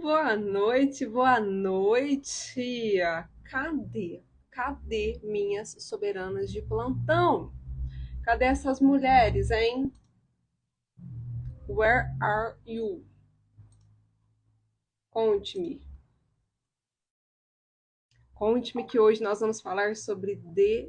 Boa noite, boa noite. Cadê? Cadê minhas soberanas de plantão? Cadê essas mulheres, hein? Where are you? Conte-me. Conte-me que hoje nós vamos falar sobre decisão.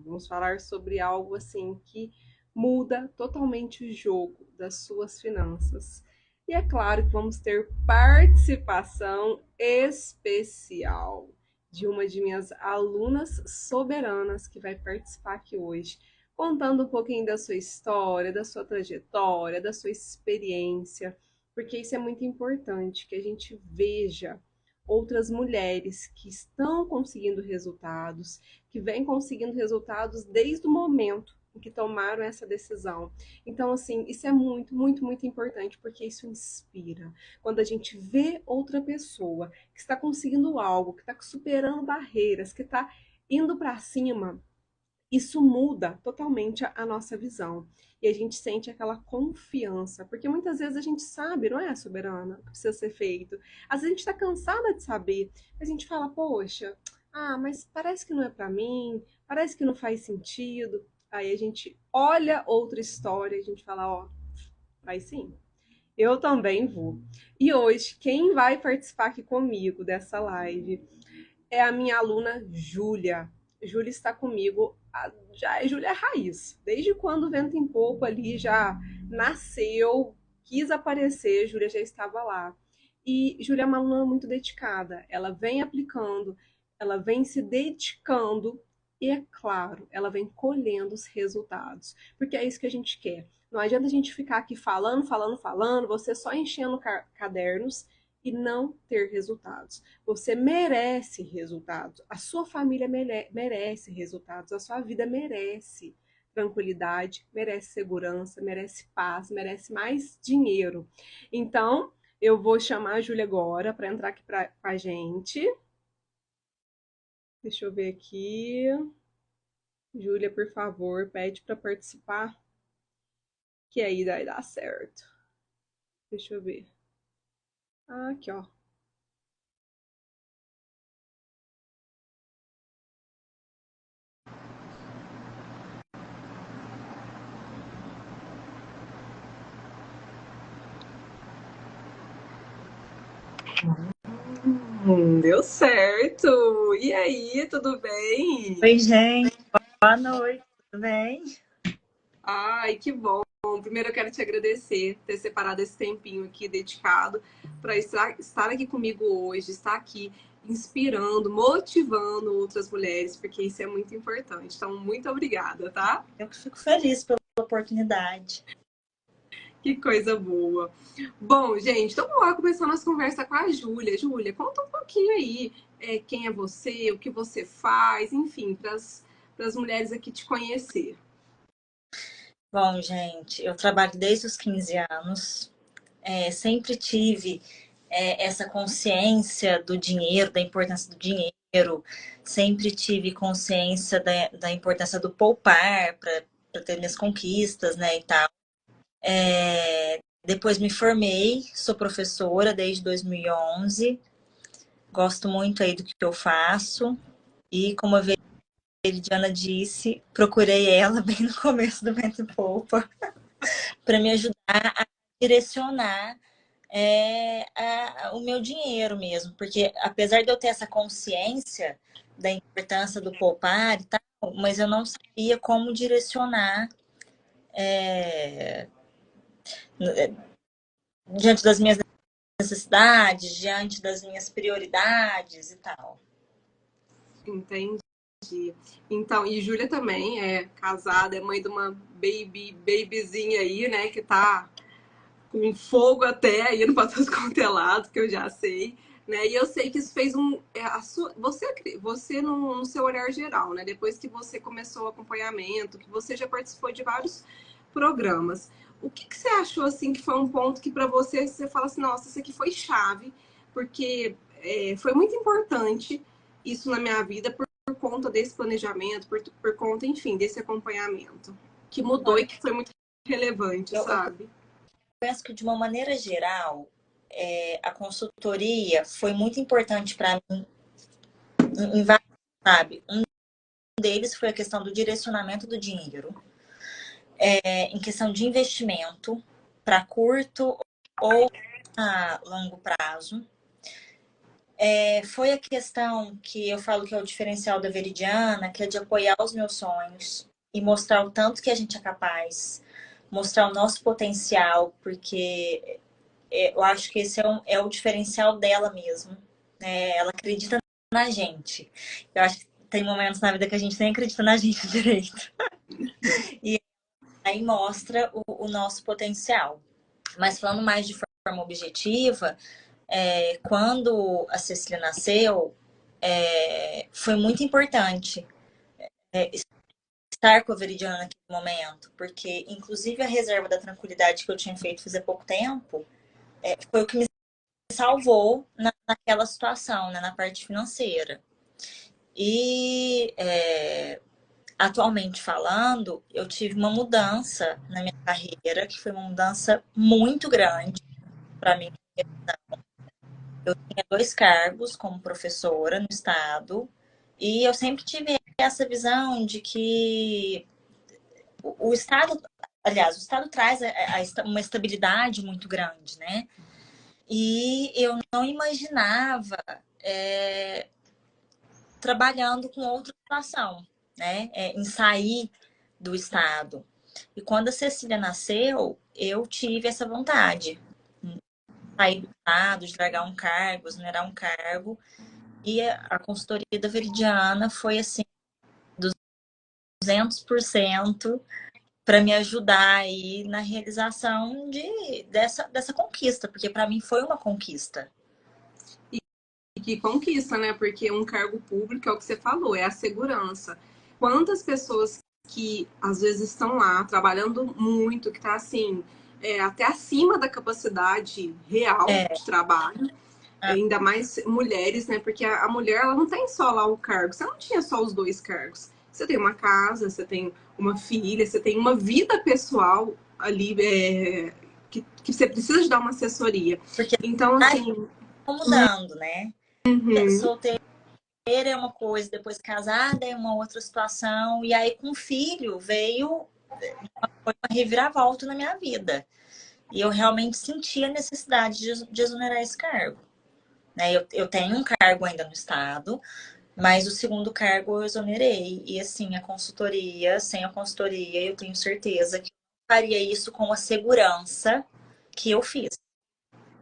Vamos falar sobre algo assim que muda totalmente o jogo das suas finanças. E é claro que vamos ter participação especial de uma de minhas alunas soberanas que vai participar aqui hoje, contando um pouquinho da sua história, da sua trajetória, da sua experiência, porque isso é muito importante, que a gente veja outras mulheres que estão conseguindo resultados, que vêm conseguindo resultados desde o momento em que tomaram essa decisão. Então, assim, isso é muito, muito, muito importante, porque isso inspira. Quando a gente vê outra pessoa que está conseguindo algo, que está superando barreiras, que está indo para cima, isso muda totalmente a nossa visão. E a gente sente aquela confiança, porque muitas vezes a gente sabe, não é, soberana, o que precisa ser feito. Às vezes a gente está cansada de saber, a gente fala, poxa, mas parece que não é para mim, parece que não faz sentido. Aí a gente olha outra história, a gente fala, ó, faz sim. Eu também vou. E hoje, quem vai participar aqui comigo dessa live é a minha aluna Júlia. Júlia está comigo, já é Júlia Raiz. Desde quando o Vento em Popa ali já nasceu, quis aparecer, Júlia já estava lá. E Júlia é uma aluna muito dedicada. Ela vem aplicando, ela vem se dedicando e, é claro, ela vem colhendo os resultados. Porque é isso que a gente quer. Não adianta a gente ficar aqui falando, falando, falando, você só enchendo cadernos e não ter resultados. Você merece resultados. A sua família merece resultados. A sua vida merece tranquilidade, merece segurança, merece paz, merece mais dinheiro. Então, eu vou chamar a Júlia agora para entrar aqui com a gente. Deixa eu ver aqui. Júlia, por favor, pede para participar, que aí vai dar certo. Deixa eu ver. Aqui, ó. Deu certo! E aí, tudo bem? Oi, gente. Boa noite. Tudo bem? Ai, que bom! Primeiro eu quero te agradecer por ter separado esse tempinho aqui dedicado para estar aqui comigo hoje, estar aqui inspirando, motivando outras mulheres, porque isso é muito importante. Então, muito obrigada, tá? Eu que fico feliz pela oportunidade. Que coisa boa. Bom, gente, então vamos lá começar a nossa conversa com a Júlia. Júlia, conta um pouquinho aí quem é você, o que você faz, enfim, para as mulheres aqui te conhecer. Bom, gente, eu trabalho desde os 15 anos. Sempre tive essa consciência do dinheiro, da importância do dinheiro. Sempre tive consciência da importância do poupar para ter minhas conquistas, né, e tal. Depois me formei, sou professora desde 2011. Gosto muito aí do que eu faço. E como a Veridiana disse, procurei ela bem no começo do Vento em Popa para me ajudar a direcionar o meu dinheiro mesmo, porque apesar de eu ter essa consciência da importância do poupar e tal, mas eu não sabia como direcionar é, diante das minhas necessidades, diante das minhas prioridades e tal. Entendi. Então, e Júlia também é casada, é mãe de uma babyzinha aí, né, que tá com fogo até aí no Patos Contelado, que eu já sei, né? E eu sei que isso fez você no seu olhar geral, né? Depois que você começou o acompanhamento, que você já participou de vários programas. O que você achou assim que foi um ponto que para você fala assim, nossa, isso aqui foi chave, porque foi muito importante isso na minha vida por conta desse planejamento, por conta, enfim, desse acompanhamento que mudou e que foi muito relevante, Eu sabe? penso que de uma maneira geral, a consultoria foi muito importante para mim em vários, sabe? Um deles foi a questão do direcionamento do dinheiro, em questão de investimento para curto ou a longo prazo. Foi a questão que eu falo que é o diferencial da Veridiana, que é de apoiar os meus sonhos e mostrar o tanto que a gente é capaz, mostrar o nosso potencial, porque eu acho que esse é o diferencial dela mesmo, né? Ela acredita na gente. Eu acho que tem momentos na vida que a gente nem acredita na gente direito. E aí mostra o nosso potencial. Mas falando mais de forma objetiva, quando a Cecília nasceu, foi muito importante estar com a Veridiana naquele momento, porque inclusive a reserva da tranquilidade que eu tinha feito faz pouco tempo, foi o que me salvou naquela situação, né, na parte financeira. E atualmente falando, eu tive uma mudança na minha carreira, que foi uma mudança muito grande para mim. Eu tinha 2 cargos como professora no estado, e eu sempre tive essa visão de que o estado, aliás, o estado traz uma estabilidade muito grande, né? E eu não imaginava trabalhando com outra situação, né? Em sair do estado. E quando a Cecília nasceu, eu tive essa vontade. Sair do estado, de largar um cargo, exonerar um cargo. E a consultoria da Veridiana foi assim, 200% para me ajudar aí na realização dessa conquista, porque para mim foi uma conquista. E que conquista, né? Porque um cargo público é o que você falou, é a segurança. Quantas pessoas que às vezes estão lá trabalhando muito, que tá assim, até acima da capacidade real de trabalho, ainda mais mulheres, né? Porque a mulher, ela não tem só lá o cargo, você não tinha só os 2 cargos. Você tem uma casa, você tem uma filha, você tem uma vida pessoal ali, que você precisa de dar uma assessoria. Porque Então, assim. mudando, né? Uhum. Solteira é uma coisa, depois casada é uma outra situação, e aí com filho veio uma reviravolta na minha vida. E eu realmente senti a necessidade de exonerar esse cargo. Né? Eu tenho um cargo ainda no Estado, mas o segundo cargo eu exonerei. E assim, sem a consultoria, eu tenho certeza que eu faria isso com a segurança que eu fiz.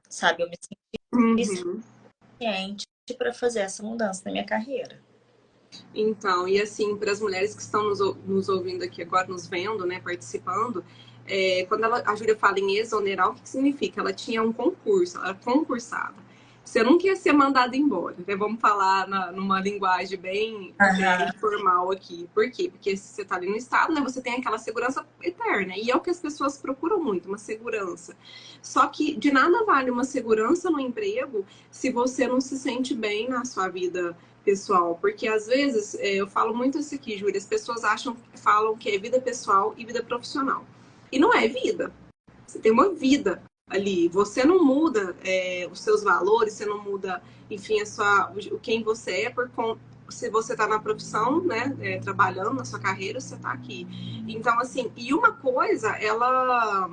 Sabe, eu me senti Uhum. suficiente para fazer essa mudança na minha carreira. Então, e assim, para as mulheres que estão nos ouvindo aqui agora, nos vendo, né, participando, quando a Júlia fala em exonerar, o que significa? Ela tinha um concurso, ela era concursada. Você nunca ia ser mandada embora, né? Vamos falar numa linguagem bem informal aqui. Por quê? Porque se você está ali no estado, né, você tem aquela segurança eterna. E é o que as pessoas procuram muito, uma segurança. Só que de nada vale uma segurança no emprego se você não se sente bem na sua vida pessoal, porque às vezes eu falo muito isso aqui, Júlia, as pessoas falam que é vida pessoal e vida profissional. E não é vida. Você tem uma vida ali. Você não muda os seus valores, você não muda, enfim, quem você é se você está na profissão, né, trabalhando na sua carreira, você está aqui. Então, assim, e uma coisa, ela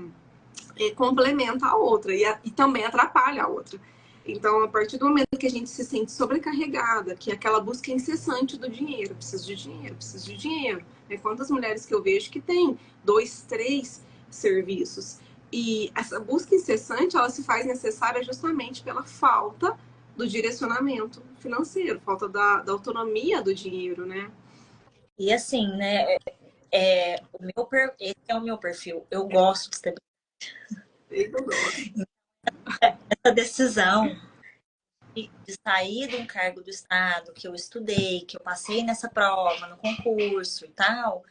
complementa a outra e também atrapalha a outra. Então, a partir do momento que a gente se sente sobrecarregada, que é aquela busca incessante do dinheiro, preciso de dinheiro, preciso de dinheiro. Né? Quantas mulheres que eu vejo que têm 2, 3 serviços. E essa busca incessante, ela se faz necessária justamente pela falta do direcionamento financeiro, falta da autonomia do dinheiro, né? E assim, né, esse é o meu perfil. Eu gosto de estabilidade. Eu gosto. Essa decisão de sair de um cargo do Estado, que eu estudei, que eu passei nessa prova, no concurso e tal,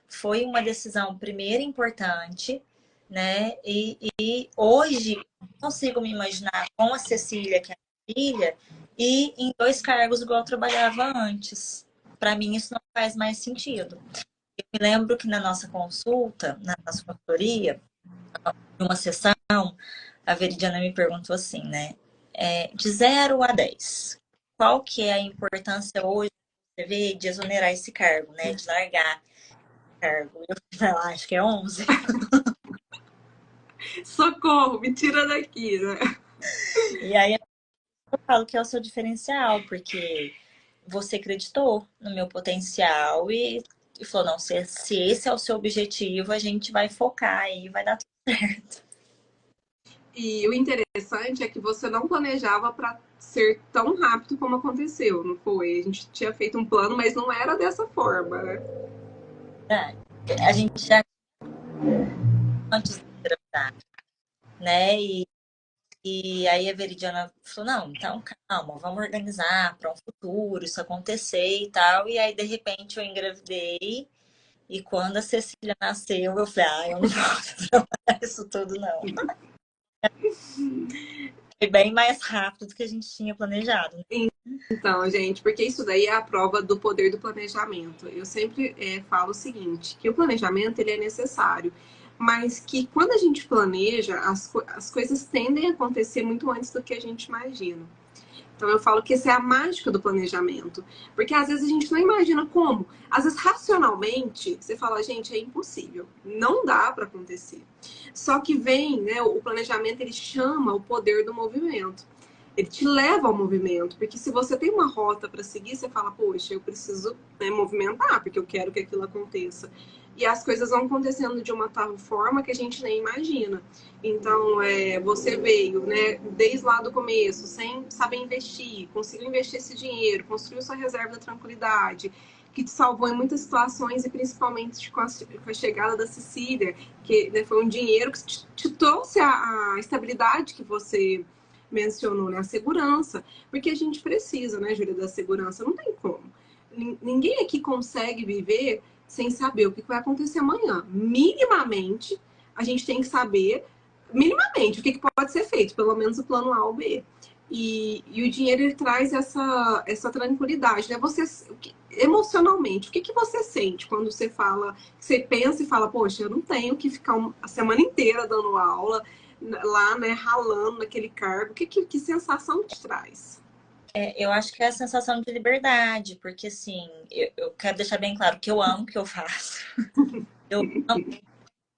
foi uma decisão, primeiro, importante, né? E hoje consigo me imaginar com a Cecília, que é a filha, e em 2 cargos igual eu trabalhava antes. Para mim, isso não faz mais sentido. Eu me lembro que na nossa consulta, na nossa consultoria, numa sessão, a Veridiana me perguntou assim, né? De 0 a 10, qual que é a importância hoje, você vê, de exonerar esse cargo, né? De largar o cargo. Eu falei, acho que é 11. Socorro, me tira daqui, né? E aí eu falo que é o seu diferencial, porque você acreditou no meu potencial e falou, não, se esse é o seu objetivo, a gente vai focar aí, vai dar tudo certo. E o interessante é que você não planejava para ser tão rápido como aconteceu, não foi? A gente tinha feito um plano, mas não era dessa forma, né? Né? A gente já antes de engravidar, né? E aí a Veridiana falou, não, então calma, vamos organizar para um futuro, isso acontecer e tal. E aí, de repente, eu engravidei. E quando a Cecília nasceu, eu falei, eu não posso trabalhar isso tudo, não. Foi bem mais rápido do que a gente tinha planejado, né? Então, gente, porque isso daí é a prova do poder do planejamento. Eu sempre falo o seguinte, que o planejamento ele é necessário, mas que quando a gente planeja, as coisas tendem a acontecer muito antes do que a gente imagina. Então eu falo que essa é a mágica do planejamento. Porque às vezes a gente não imagina como. Às vezes, racionalmente, você fala, gente, é impossível. Não dá para acontecer. Só que vem, né, o planejamento, ele chama o poder do movimento. Ele te leva ao movimento. Porque se você tem uma rota para seguir, você fala, poxa, eu preciso, né, movimentar, porque eu quero que aquilo aconteça. E as coisas vão acontecendo de uma tal forma que a gente nem imagina. Então, você veio, né, desde lá do começo, sem saber investir, conseguiu investir esse dinheiro, construiu sua reserva da tranquilidade, que te salvou em muitas situações e principalmente com a chegada da Cecília, que, né, foi um dinheiro que te trouxe a estabilidade que você mencionou, né, a segurança, porque a gente precisa, né, Júlia, da segurança, não tem como. Ninguém aqui consegue viver sem saber o que vai acontecer amanhã. Minimamente, a gente tem que saber minimamente o que pode ser feito, pelo menos o plano A ou B. E o dinheiro ele traz essa tranquilidade, né? Você emocionalmente, o que você sente quando você fala, você pensa e fala, poxa, eu não tenho que ficar a semana inteira dando aula lá, né, ralando naquele cargo. Que sensação te traz? Eu acho que é a sensação de liberdade, porque assim, eu quero deixar bem claro que eu amo o que eu faço. Eu amo,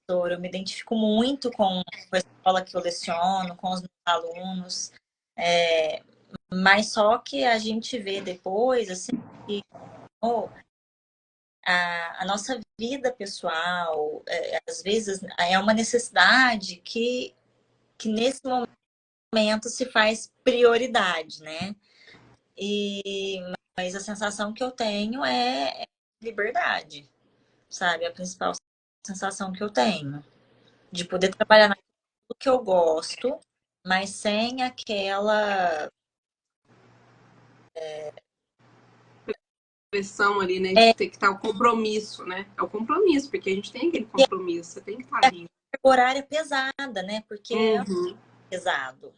eu me identifico muito com a escola que eu leciono, com os meus alunos. É, mas só que a gente vê depois, assim, que oh, a nossa vida pessoal, às vezes, é uma necessidade que nesse momento se faz prioridade, né? Mas a sensação que eu tenho é liberdade, sabe? A principal sensação que eu tenho. De poder trabalhar naquilo que eu gosto, mas sem aquela. Pressão ali, né, de É, ter que estar o compromisso, né? É o compromisso, porque a gente tem aquele compromisso, você tem que estar ali. horária pesada, né? Porque é Uhum. pesado.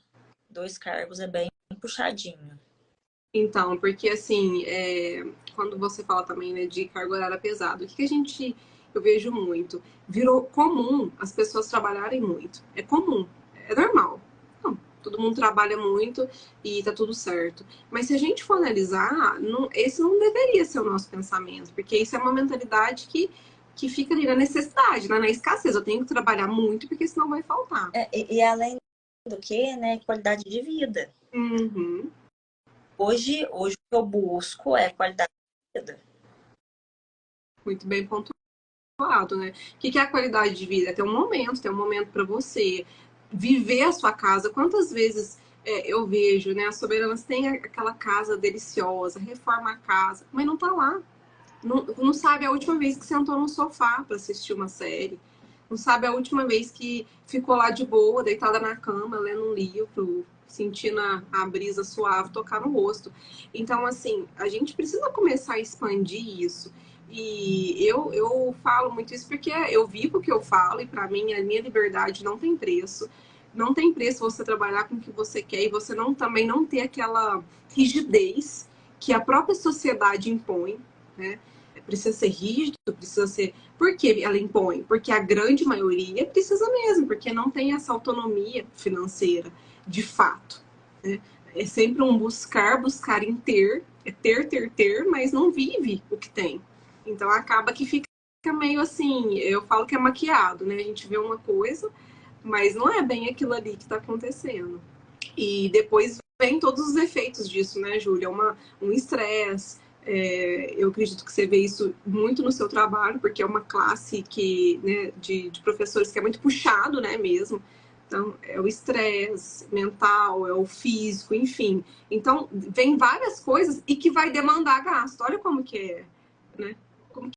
2 cargos é bem puxadinho. Então, porque assim, quando você fala também, né, de carga horária pesada, o que a gente, eu vejo muito, virou comum as pessoas trabalharem muito. É comum, é normal. Não, todo mundo trabalha muito e tá tudo certo. Mas se a gente for analisar, esse não deveria ser o nosso pensamento, porque isso é uma mentalidade que fica ali na necessidade, né, na escassez. Eu tenho que trabalhar muito porque senão vai faltar. E além do que, né? Qualidade de vida. Uhum. Hoje o que eu busco é qualidade de vida. Muito bem pontuado, né? O que é a qualidade de vida? É ter um momento para você viver a sua casa. Quantas vezes eu vejo, né? As soberanas têm aquela casa deliciosa, reforma a casa, mas não tá lá. Não sabe a última vez que sentou no sofá para assistir uma série. Não sabe a última vez que ficou lá de boa, deitada na cama, lendo um livro, sentindo a brisa suave tocar no rosto. Então, assim, a gente precisa começar a expandir isso. E eu falo muito isso porque eu vivo o que eu falo e para mim a minha liberdade não tem preço. Não tem preço você trabalhar com o que você quer e você também não ter aquela rigidez que a própria sociedade impõe, né? precisa ser rígido, precisa ser... Por que ela impõe? Porque a grande maioria precisa mesmo, porque não tem essa autonomia financeira, de fato, né? É sempre um buscar em ter, é ter, mas não vive o que tem. Então acaba que fica meio assim, eu falo que é maquiado, né? A gente vê uma coisa, mas não é bem aquilo ali que está acontecendo. E depois vem todos os efeitos disso, né, Júlia? Um estresse. Eu acredito que você vê isso muito no seu trabalho, porque é uma classe que, né, de professores que é muito puxado, né, mesmo. Então, é o estresse mental, é o físico, enfim. Então, vem várias coisas e que vai demandar gasto. Olha como que é, né? Como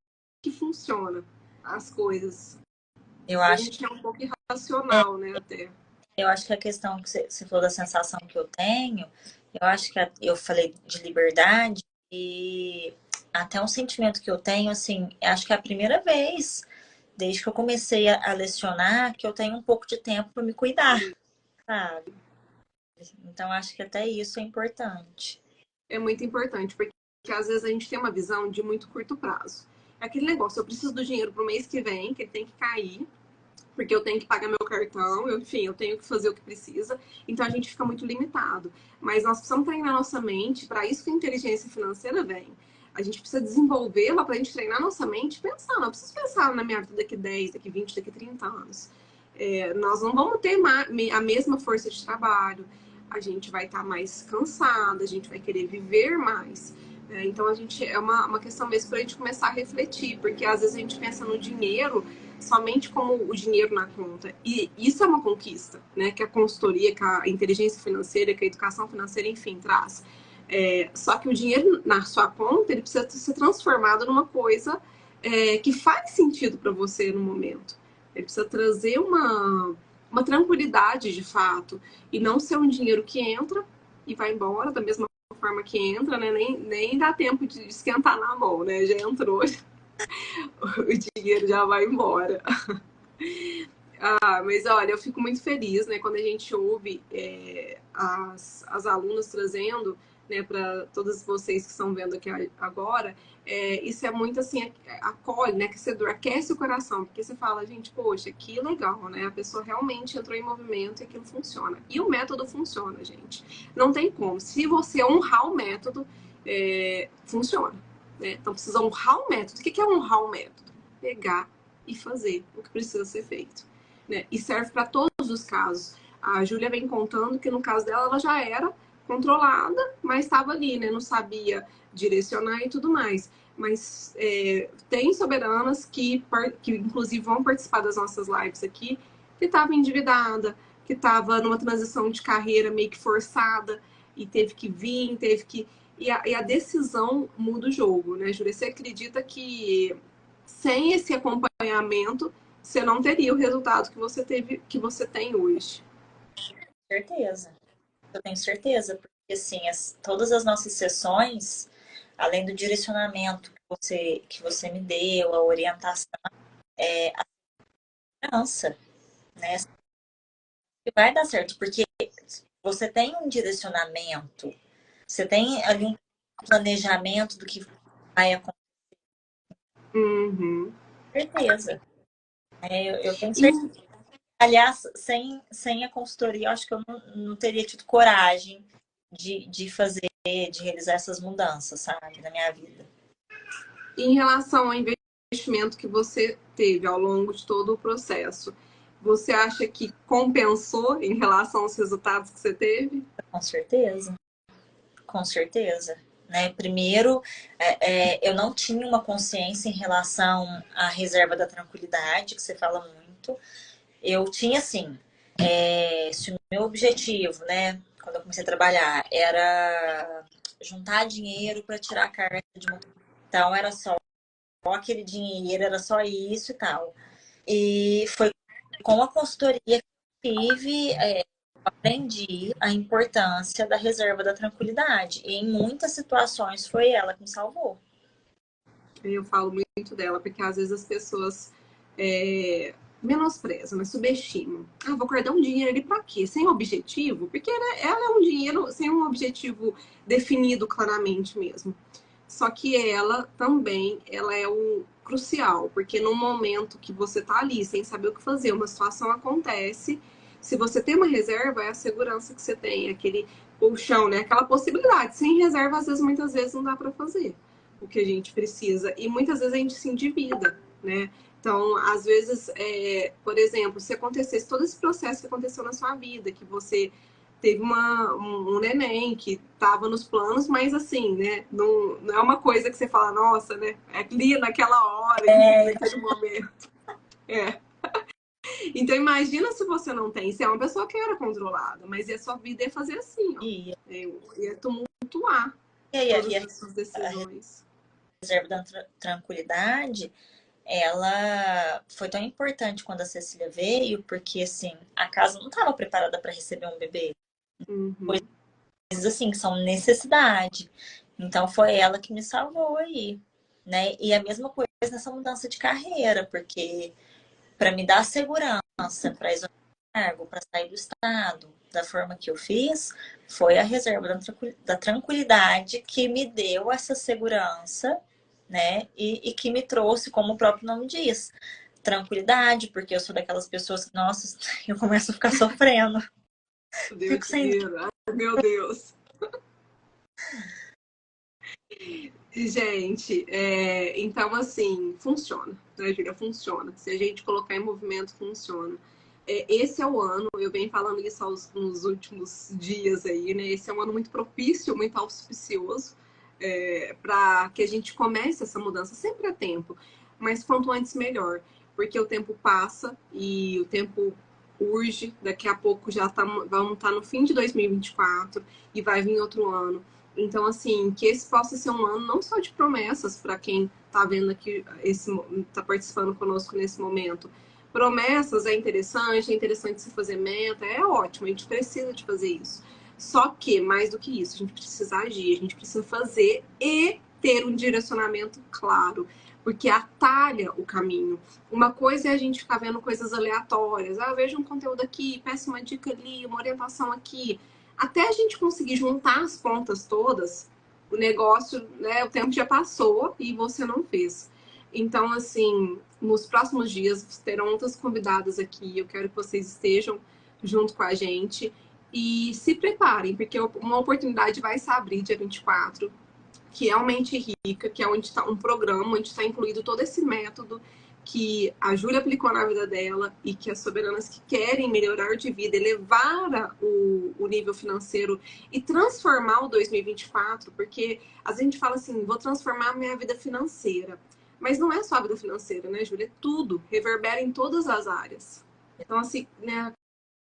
que funciona as coisas. Eu A acho, gente é um pouco irracional, né, até. eu acho que a questão que você falou da sensação que eu tenho, eu acho que eu falei de liberdade e até um sentimento que eu tenho, assim, acho que é a primeira vez, desde que eu comecei a lecionar, que eu tenho um pouco de tempo para me cuidar, sabe? Então, acho que até isso é importante. É muito importante, porque às vezes a gente tem uma visão de muito curto prazo. É aquele negócio, eu preciso do dinheiro pro mês que vem, que ele tem que cair, porque eu tenho que pagar meu cartão, enfim, eu tenho que fazer o que precisa. Então a gente fica muito limitado. Mas nós precisamos treinar nossa mente, para isso que a inteligência financeira vem. A gente precisa desenvolvê-la para a gente treinar nossa mente e pensar. Não, eu preciso pensar na minha vida daqui 10, daqui 20, daqui 30 anos. Nós não vamos ter a mesma força de trabalho, a gente vai estar mais cansada, a gente vai querer viver mais. Então, é uma questão mesmo para a gente começar a refletir, porque às vezes a gente pensa no dinheiro somente como o dinheiro na conta. E isso é uma conquista, né? Que a consultoria, que a inteligência financeira, que a educação financeira, enfim, traz. Só que o dinheiro na sua conta, ele precisa ser transformado numa coisa que faz sentido para você no momento. Ele precisa trazer uma tranquilidade de fato e não ser um dinheiro que entra e vai embora da mesma forma que entra, né? Nem dá tempo de esquentar na mão, né? Já entrou, o dinheiro já vai embora. Mas olha, eu fico muito feliz, né, quando a gente ouve as alunas trazendo, né, para todos vocês que estão vendo aqui agora, isso é muito assim, acolhe, né, aquecedor, aquece o coração, porque você fala, gente, poxa, que legal, né, a pessoa realmente entrou em movimento e aquilo funciona. E o método funciona, gente. Não tem como. Se você honrar o método, funciona. Né? Então precisa honrar o método. O que é honrar o método? Pegar e fazer o que precisa ser feito. Né? E serve para todos os casos. A Júlia vem contando que no caso dela, ela já era controlada, mas estava ali, né? Não sabia direcionar e tudo mais. Mas tem soberanas que inclusive vão participar das nossas lives aqui, que estava endividada, que estava numa transição de carreira meio que forçada e teve que vir, e a decisão muda o jogo, né, Júlia? Você acredita que sem esse acompanhamento você não teria o resultado que você tem hoje? Certeza. Eu tenho certeza, porque assim, todas as nossas sessões, além do direcionamento que você me deu, a orientação, a segurança, né? Vai dar certo, porque você tem um direcionamento, você tem ali um planejamento do que vai acontecer, Uhum. com certeza. Eu tenho E, certeza. Aliás, sem a consultoria, eu acho que eu não teria tido coragem de fazer, de realizar essas mudanças, sabe, na minha vida. em relação ao investimento que você teve ao longo de todo o processo, você acha que compensou em relação aos resultados que você teve? Com certeza, com certeza. Né? Primeiro, eu não tinha uma consciência em relação à reserva da tranquilidade, que você fala muito. Eu tinha, assim, se o meu objetivo, né, quando eu comecei a trabalhar, era juntar dinheiro para tirar a carta de uma... Então, era só aquele dinheiro, era só isso e tal. E foi com a consultoria que eu tive, aprendi a importância da reserva da tranquilidade. E em muitas situações foi ela que me salvou. Eu falo muito dela, porque às vezes as pessoas menosprezam, né? Subestimam. Vou guardar um dinheiro ali para quê? Sem objetivo? Porque ela é um dinheiro sem um objetivo definido claramente mesmo. Só que ela também, ela é o crucial, porque no momento que você tá ali sem saber o que fazer, uma situação acontece, se você tem uma reserva, é a segurança que você tem, aquele colchão, né? Aquela possibilidade. Sem reserva, às vezes, muitas vezes não dá para fazer o que a gente precisa. E muitas vezes a gente se endivida, né? Então, às vezes, por exemplo, se acontecesse todo esse processo que aconteceu na sua vida, que você teve um neném que estava nos planos, mas assim, né? Não é uma coisa que você fala, nossa, né? É ali naquela hora, naquele momento. É. Então imagina se você não tem. Você é uma pessoa que era controlada, mas a sua vida ia fazer assim, ó. E, Ia tumultuar e aí todas ali as suas decisões. a reserva da tranquilidade, ela foi tão importante quando a Cecília veio, porque assim, a casa não estava preparada para receber um bebê. Uhum. Coisas assim, que são necessidade. Então foi ela que me salvou aí, né? E a mesma coisa nessa mudança de carreira, porque para me dar segurança, para exonerar cargo, para sair do estado, da forma que eu fiz, foi a reserva da tranquilidade que me deu essa segurança, né? E que me trouxe, como o próprio nome diz, tranquilidade, porque eu sou daquelas pessoas que, nossa, eu começo a ficar sofrendo. Deus Fico te sem. livre. Ai, meu Deus. Gente, então assim, funciona, né, Júlia? Funciona. Se a gente colocar em movimento, funciona. Esse é o ano, eu venho falando isso nos últimos dias aí, né? Esse é um ano muito propício, muito auspicioso, para que a gente comece essa mudança. Sempre é tempo, mas quanto antes melhor, porque o tempo passa e o tempo urge. Daqui a pouco vamos estar no fim de 2024 e vai vir outro ano. Então, assim, que esse possa ser um ano não só de promessas para quem está vendo aqui, está participando conosco nesse momento. Promessas é interessante se fazer meta, é ótimo, a gente precisa de fazer isso. Só que, mais do que isso, a gente precisa agir, a gente precisa fazer e ter um direcionamento claro, porque atalha o caminho. Uma coisa é a gente ficar vendo coisas aleatórias. Ah, eu vejo um conteúdo aqui, peço uma dica ali, uma orientação aqui. Até a gente conseguir juntar as pontas todas, o negócio, né, o tempo já passou e você não fez. Então, assim, nos próximos dias terão outras convidadas aqui. Eu quero que vocês estejam junto com a gente e se preparem, porque uma oportunidade vai se abrir dia 24, que é uma mente rica, que é onde está um programa, onde está incluído todo esse método que a Júlia aplicou na vida dela e que as soberanas que querem melhorar de vida, elevar o nível financeiro e transformar o 2024, porque a gente fala assim, vou transformar a minha vida financeira. Mas não é só a vida financeira, né, Júlia? É tudo, reverbera em todas as áreas. Então, assim, né,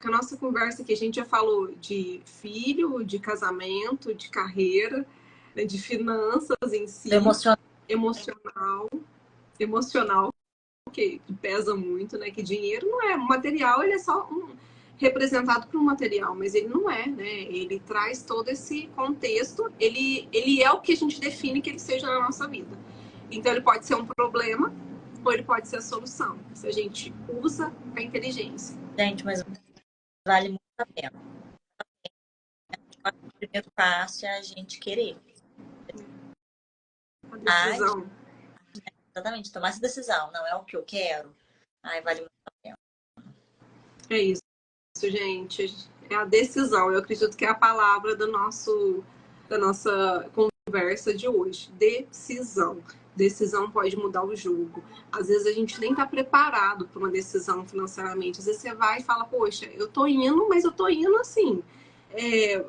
a nossa conversa aqui, a gente já falou de filho, de casamento, de carreira, né, de finanças em Do si, emocional. emocional, emocional, que pesa muito, né? Que dinheiro não é material, ele é só representado por um material, mas ele não é, né? Ele traz todo esse contexto, ele é o que a gente define que ele seja na nossa vida. Então ele pode ser um problema ou ele pode ser a solução, se a gente usa a inteligência. Gente, mas vale muito a pena. O primeiro passo é a gente querer. A Ai, decisão. exatamente, tomar essa decisão. Não é o que eu quero. Ai, vale muito a pena. É isso, gente. É a decisão. Eu acredito que é a palavra da nossa conversa de hoje. Decisão. Decisão pode mudar o jogo. Às vezes a gente nem está preparado para uma decisão financeiramente. Às vezes você vai e fala, poxa, eu tô indo, mas eu tô indo assim, é,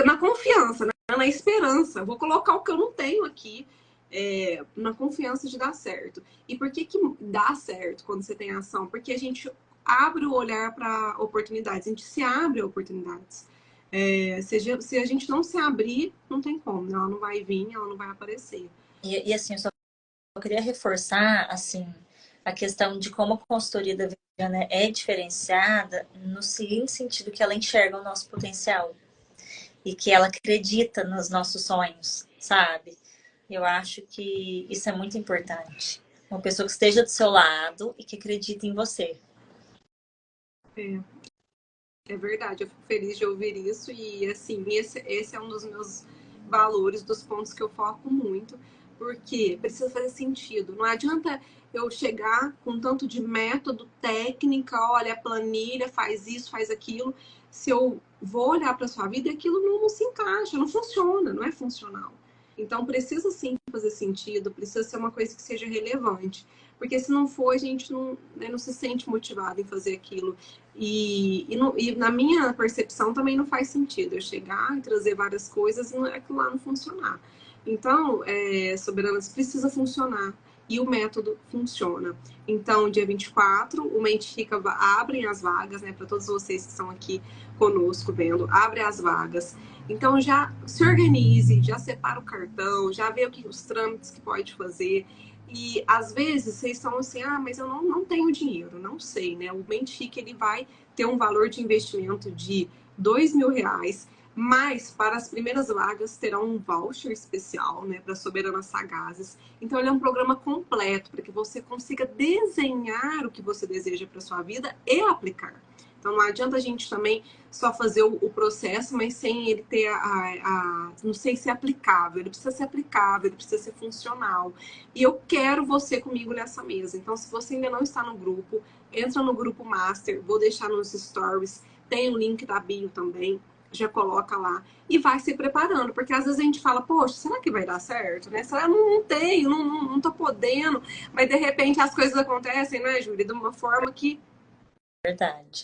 na confiança, né? Na esperança. Vou colocar o que eu não tenho aqui, na confiança de dar certo. E por que dá certo quando você tem ação? Porque a gente abre o olhar para oportunidades, a gente se abre a oportunidades. Se a gente não se abrir, não tem como, ela não vai vir, ela não vai aparecer. E assim, eu só queria reforçar, assim, a questão de como a consultoria da Viviana é diferenciada no seguinte sentido, que ela enxerga o nosso potencial e que ela acredita nos nossos sonhos, sabe? Eu acho que isso é muito importante. Uma pessoa que esteja do seu lado e que acredite em você. É, é verdade, eu fico feliz de ouvir isso e assim, esse é um dos meus valores, dos pontos que eu foco muito, porque precisa fazer sentido. Não adianta eu chegar com tanto de método, técnica, olha, a planilha, faz isso, faz aquilo, se eu vou olhar para sua vida e aquilo não se encaixa, não funciona, não é funcional. Então precisa sim fazer sentido, precisa ser uma coisa que seja relevante. Porque se não for, a gente não, né, não se sente motivado em fazer aquilo. E na minha percepção também não faz sentido eu chegar e trazer várias coisas e aquilo lá não funcionar. Então, Soberanas precisa funcionar. E o método funciona. Então, dia 24, o Mente Rica abre as vagas, né, para todos vocês que estão aqui conosco vendo, abre as vagas. Então, já se organize, já separa o cartão, já vê os trâmites que pode fazer. E às vezes vocês estão assim, mas eu não tenho dinheiro, não sei, né? O Mente Rica, ele vai ter um valor de investimento de R$ 2.000, mas para as primeiras vagas terá um voucher especial, né, para Soberanas Sagazes. Então ele é um programa completo para que você consiga desenhar o que você deseja para sua vida e aplicar. Então não adianta a gente também só fazer o processo, mas sem ele ter não sei se é aplicável. Ele precisa ser aplicável, ele precisa ser funcional. E eu quero você comigo nessa mesa. Então, se você ainda não está no grupo, entra no grupo Master, vou deixar nos stories, tem o link da bio também, já coloca lá e vai se preparando, porque às vezes a gente fala, poxa, será que vai dar certo, né? Será que não tenho, não tô podendo, mas de repente as coisas acontecem, né, Júlia, de uma forma que Verdade.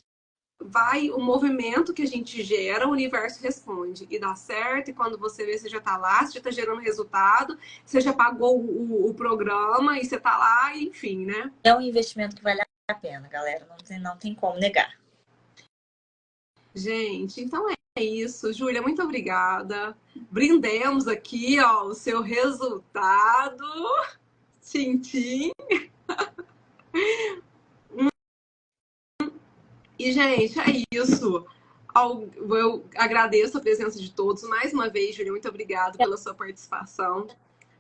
vai o movimento que a gente gera, o universo responde e dá certo. E quando você vê, você já tá lá, você já tá gerando resultado, você já pagou o programa e você tá lá, enfim, né? É um investimento que vale a pena, galera. Não tem como negar. Gente, então é isso. Júlia, muito obrigada. Brindemos aqui, ó, o seu resultado. Tchim, E, gente, é isso. Eu agradeço a presença de todos. Mais uma vez, Júlia, muito obrigada pela sua participação.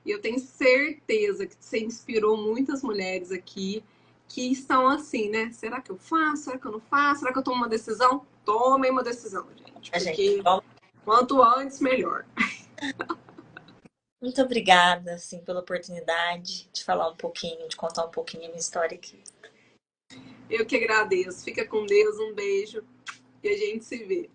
E eu tenho certeza que você inspirou muitas mulheres aqui que estão assim, né? Será que eu faço? Será que eu não faço? Será que eu tomo uma decisão? Tomem uma decisão, gente. Porque quanto antes, melhor. Muito obrigada, assim, pela oportunidade de falar um pouquinho, de contar um pouquinho a minha história aqui. Eu que agradeço. Fica com Deus, um beijo e a gente se vê.